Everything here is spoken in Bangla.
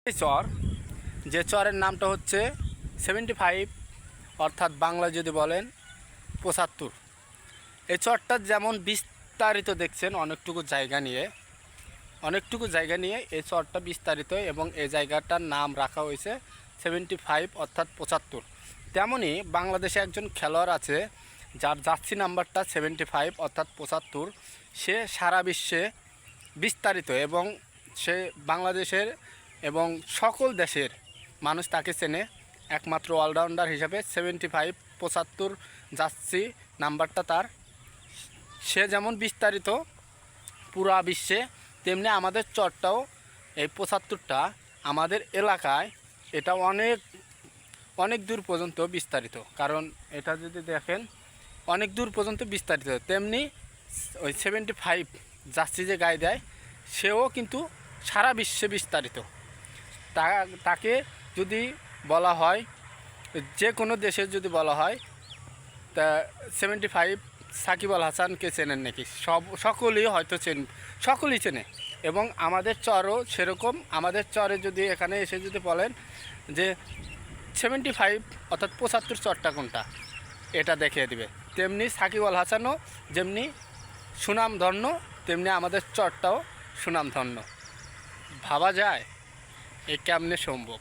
এই চর, যে চরের নামটা হচ্ছে 75, অর্থাৎ বাংলা যদি বলেন 75। এই চরটা যেমন বিস্তারিত দেখছেন, অনেকটুকু জায়গা নিয়ে এই চরটা বিস্তারিত, এবং এই জায়গাটার নাম রাখা হয়েছে 75 অর্থাৎ 75। তেমনই বাংলাদেশে একজন খেলোয়াড় আছে যার জার্সি নাম্বারটা 75 অর্থাৎ 75। সে সারা বিশ্বে বিস্তারিত, এবং সে বাংলাদেশের এবং সকল দেশের মানুষ তাকে চেনে। একমাত্র অলরাউন্ডার হিসাবে 75 75 জার্সি নাম্বারটা তার। সে যেমন বিস্তারিত পুরা বিশ্বে, তেমনি আমাদের চরটাও এই 75টা আমাদের এলাকায় এটা অনেক অনেক দূর পর্যন্ত বিস্তারিত। কারণ এটা যদি দেখেন অনেক দূর পর্যন্ত বিস্তারিত। তেমনি ওই 75 জার্সি যে গায়ে দেয় সেও কিন্তু সারা বিশ্বে বিস্তারিত। তাকে যদি বলা হয়, যে কোনো দেশের যদি বলা হয়, তা 75 সাকিব আল হাসানকে চেনেন নাকি, সকলেই হয়তো সকলেই চেনে। এবং আমাদের চরও সেরকম। আমাদের চরে যদি এখানে এসে যদি বলেন যে 75 অর্থাৎ 75 চরটা কোনটা, এটা দেখিয়ে দিবে। তেমনি সাকিব আল হাসানও যেমনি সুনামধন্য, তেমনি আমাদের চরটাও সুনামধন্য। ভাবা যায় এ কেমনে সম্ভব।